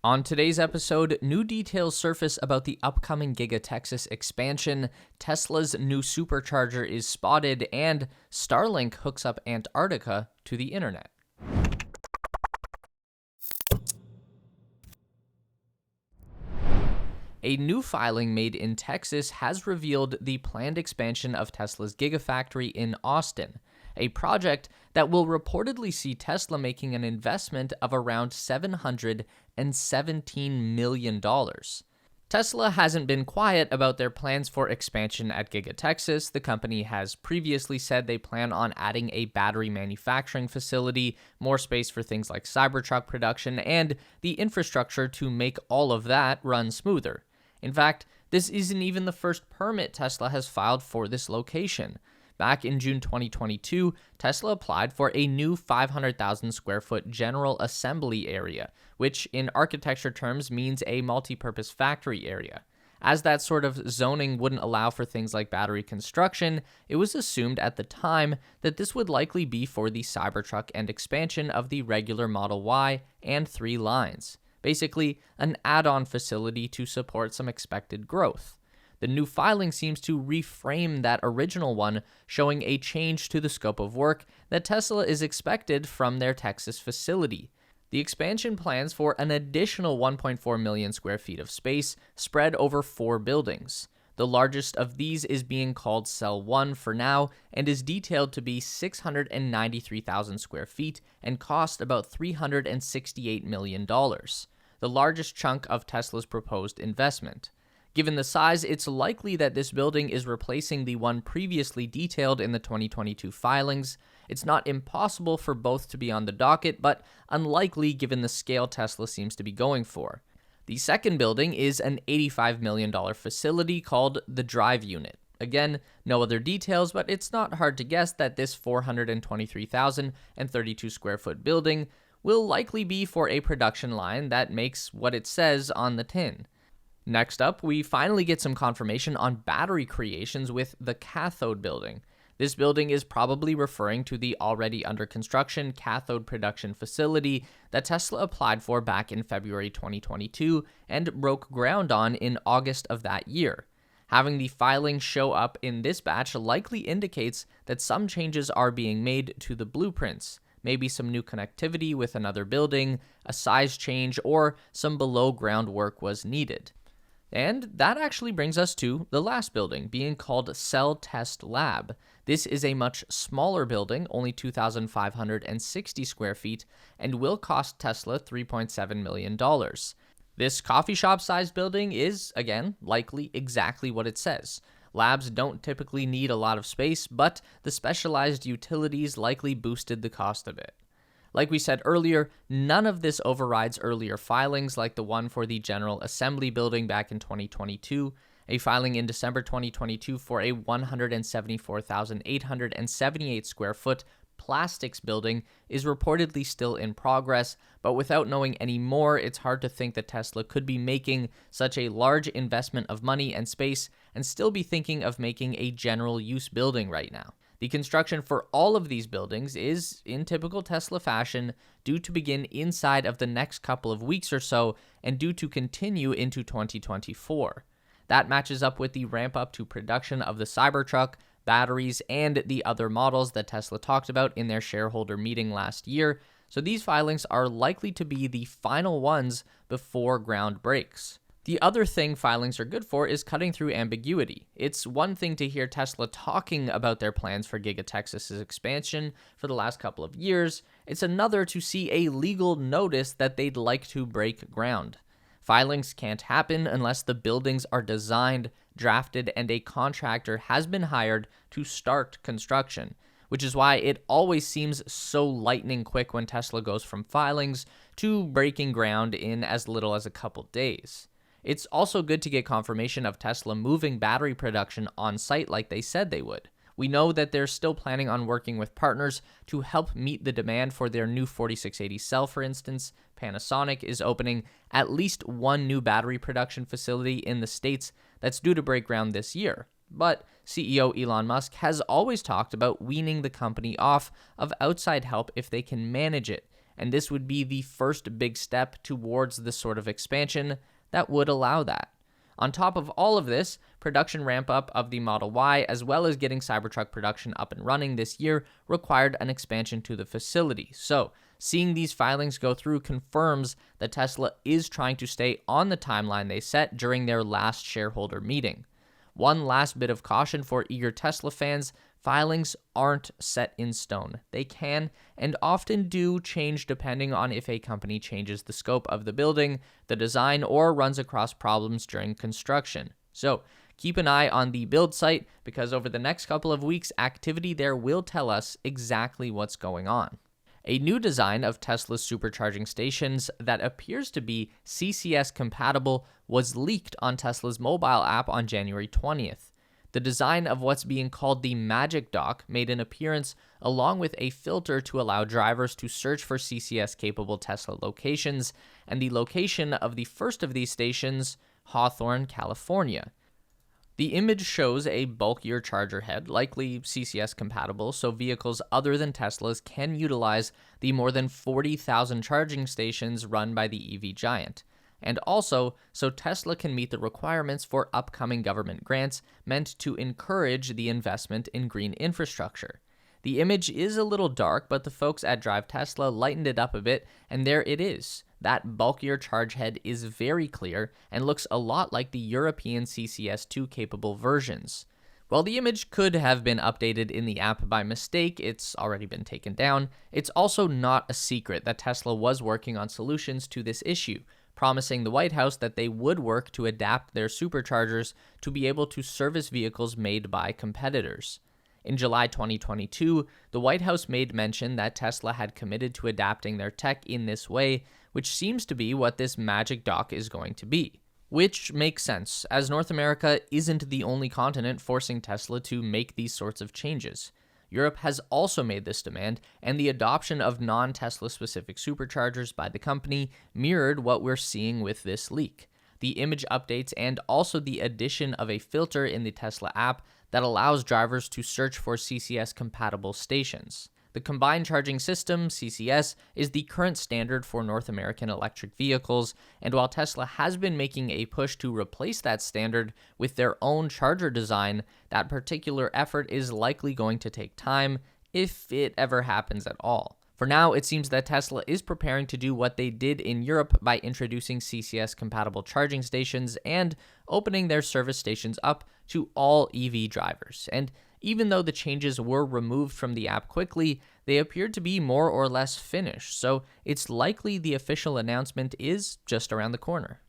On today's episode, new details surface about the upcoming Giga Texas expansion, Tesla's new supercharger is spotted, and Starlink hooks up Antarctica to the internet. A new filing made in Texas has revealed the planned expansion of Tesla's Gigafactory in Austin, a project that will reportedly see Tesla making an investment of around $717 million. Tesla hasn't been quiet about their plans for expansion at Giga Texas. The company has previously said they plan on adding a battery manufacturing facility, more space for things like Cybertruck production, and the infrastructure to make all of that run smoother. In fact, this isn't even the first permit Tesla has filed for this location. Back in June 2022, Tesla applied for a new 500,000 square foot general assembly area, which in architecture terms means a multi-purpose factory area. As that sort of zoning wouldn't allow for things like battery construction, it was assumed at the time that this would likely be for the Cybertruck and expansion of the regular Model Y and 3 lines. Basically, an add-on facility to support some expected growth. The new filing seems to reframe that original one, showing a change to the scope of work that Tesla is expected from their Texas facility. The expansion plans for an additional 1.4 million square feet of space spread over 4 buildings. The largest of these is being called Cell 1 for now and is detailed to be 693,000 square feet and cost about $368 million, the largest chunk of Tesla's proposed investment. Given the size, it's likely that this building is replacing the one previously detailed in the 2022 filings. It's not impossible for both to be on the docket, but unlikely given the scale Tesla seems to be going for. The second building is an $85 million facility called the Drive Unit. Again, no other details, but it's not hard to guess that this 423,032 square foot building will likely be for a production line that makes what it says on the tin. Next up, we finally get some confirmation on battery creations with the cathode building. This building is probably referring to the already under construction cathode production facility that Tesla applied for back in February 2022 and broke ground on in August of that year. Having the filing show up in this batch likely indicates that some changes are being made to the blueprints, maybe some new connectivity with another building, a size change, or some below ground work was needed. And that actually brings us to the last building, being called Cell Test Lab. This is a much smaller building, only 2,560 square feet, and will cost Tesla $3.7 million. This coffee shop-sized building is, again, likely exactly what it says. Labs don't typically need a lot of space, but the specialized utilities likely boosted the cost of it. Like we said earlier, none of this overrides earlier filings like the one for the General Assembly building back in 2022, a filing in December 2022 for a 174,878 square foot plastics building is reportedly still in progress, but without knowing any more, it's hard to think that Tesla could be making such a large investment of money and space and still be thinking of making a general use building right now. The construction for all of these buildings is, in typical Tesla fashion, due to begin inside of the next couple of weeks or so and due to continue into 2024. That matches up with the ramp up to production of the Cybertruck, batteries, and the other models that Tesla talked about in their shareholder meeting last year, so these filings are likely to be the final ones before ground breaks. The other thing filings are good for is cutting through ambiguity. It's one thing to hear Tesla talking about their plans for Giga Texas's expansion for the last couple of years. It's another to see a legal notice that they'd like to break ground. Filings can't happen unless the buildings are designed, drafted, and a contractor has been hired to start construction, which is why it always seems so lightning quick when Tesla goes from filings to breaking ground in as little as a couple days. It's also good to get confirmation of Tesla moving battery production on site like they said they would. We know that they're still planning on working with partners to help meet the demand for their new 4680 cell, for instance. Panasonic is opening at least one new battery production facility in the States that's due to break ground this year. But CEO Elon Musk has always talked about weaning the company off of outside help if they can manage it, and this would be the first big step towards the sort of expansion that would allow that. On top of all of this, production ramp-up of the Model Y, as well as getting Cybertruck production up and running this year, required an expansion to the facility. So, seeing these filings go through confirms that Tesla is trying to stay on the timeline they set during their last shareholder meeting. One last bit of caution for eager Tesla fans: filings aren't set in stone. They can and often do change depending on if a company changes the scope of the building, the design, or runs across problems during construction. So keep an eye on the build site, because over the next couple of weeks, activity there will tell us exactly what's going on. A new design of Tesla's supercharging stations that appears to be CCS compatible was leaked on Tesla's mobile app on January 20th. The design of what's being called the Magic Dock made an appearance along with a filter to allow drivers to search for CCS-capable Tesla locations, and the location of the first of these stations, Hawthorne, California. The image shows a bulkier charger head, likely CCS compatible, so vehicles other than Tesla's can utilize the more than 40,000 charging stations run by the EV giant. And also, so Tesla can meet the requirements for upcoming government grants meant to encourage the investment in green infrastructure. The image is a little dark, but the folks at Drive Tesla lightened it up a bit, and there it is. That bulkier charge head is very clear and looks a lot like the European CCS2 capable versions. While the image could have been updated in the app by mistake, it's already been taken down. It's also not a secret that Tesla was working on solutions to this issue, promising the White House that they would work to adapt their superchargers to be able to service vehicles made by competitors. In July 2022, the White House made mention that Tesla had committed to adapting their tech in this way, which seems to be what this Magic Dock is going to be. Which makes sense, as North America isn't the only continent forcing Tesla to make these sorts of changes. Europe has also made this demand, and the adoption of non-Tesla specific superchargers by the company mirrored what we're seeing with this leak. The image updates and also the addition of a filter in the Tesla app that allows drivers to search for CCS-compatible stations. The Combined Charging System, CCS, is the current standard for North American electric vehicles, and while Tesla has been making a push to replace that standard with their own charger design, that particular effort is likely going to take time, if it ever happens at all. For now, it seems that Tesla is preparing to do what they did in Europe by introducing CCS-compatible charging stations and opening their service stations up to all EV drivers. And even though the changes were removed from the app quickly, they appeared to be more or less finished, so it's likely the official announcement is just around the corner.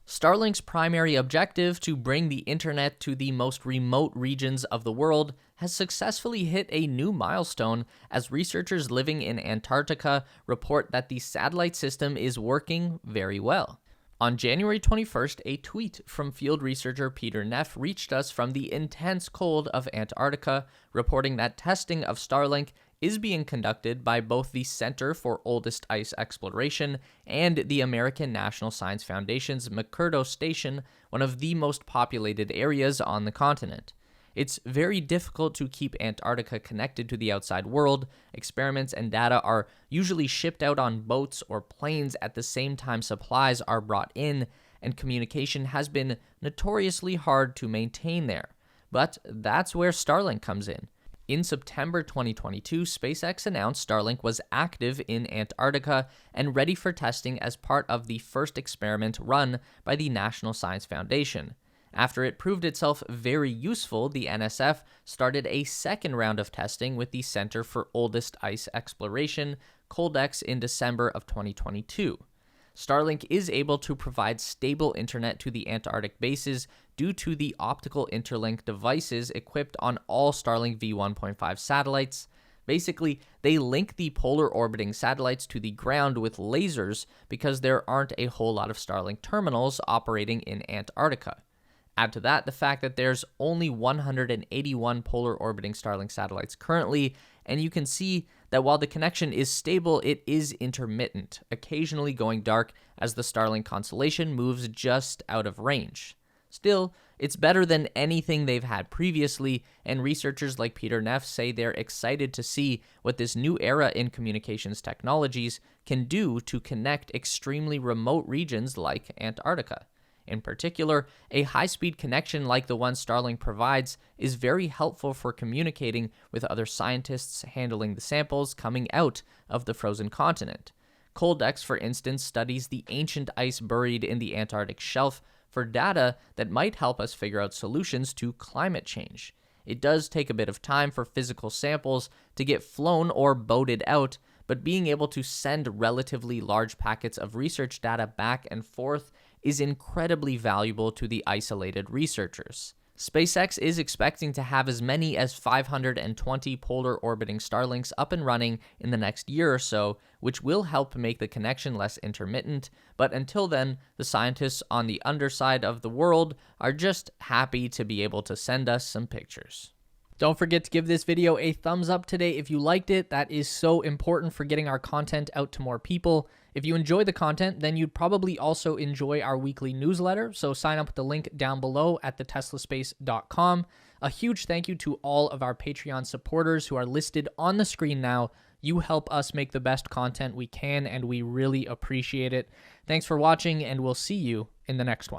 Starlink's primary objective, to bring the internet to the most remote regions of the world, has successfully hit a new milestone as researchers living in Antarctica report that the satellite system is working very well. On January 21st, a tweet from field researcher Peter Neff reached us from the intense cold of Antarctica, reporting that testing of Starlink is being conducted by both the Center for Oldest Ice Exploration and the American National Science Foundation's McMurdo Station, one of the most populated areas on the continent. It's very difficult to keep Antarctica connected to the outside world. Experiments and data are usually shipped out on boats or planes at the same time supplies are brought in, and communication has been notoriously hard to maintain there. But that's where Starlink comes in. In September 2022, SpaceX announced Starlink was active in Antarctica and ready for testing as part of the first experiment run by the National Science Foundation. After it proved itself very useful, the NSF started a second round of testing with the Center for Oldest Ice Exploration, COLDEX, in December of 2022. Starlink is able to provide stable internet to the Antarctic bases due to the optical interlink devices equipped on all Starlink V1.5 satellites. Basically, they link the polar orbiting satellites to the ground with lasers because there aren't a whole lot of Starlink terminals operating in Antarctica. Add to that the fact that there's only 181 polar orbiting Starlink satellites currently, and you can see that while the connection is stable, it is intermittent, occasionally going dark as the Starlink constellation moves just out of range. Still, it's better than anything they've had previously, and researchers like Peter Neff say they're excited to see what this new era in communications technologies can do to connect extremely remote regions like Antarctica. In particular, a high-speed connection like the one Starlink provides is very helpful for communicating with other scientists handling the samples coming out of the frozen continent. Coldex, for instance, studies the ancient ice buried in the Antarctic shelf for data that might help us figure out solutions to climate change. It does take a bit of time for physical samples to get flown or boated out, but being able to send relatively large packets of research data back and forth is incredibly valuable to the isolated researchers. SpaceX is expecting to have as many as 520 polar orbiting Starlinks up and running in the next year or so, which will help make the connection less intermittent, but until then, the scientists on the underside of the world are just happy to be able to send us some pictures. Don't forget to give this video a thumbs up today if you liked it. That is so important for getting our content out to more people. If you enjoy the content, then you'd probably also enjoy our weekly newsletter, so sign up with the link down below at theteslaspace.com. A huge thank you to all of our Patreon supporters who are listed on the screen now. You help us make the best content we can, and we really appreciate it. Thanks for watching, and we'll see you in the next one.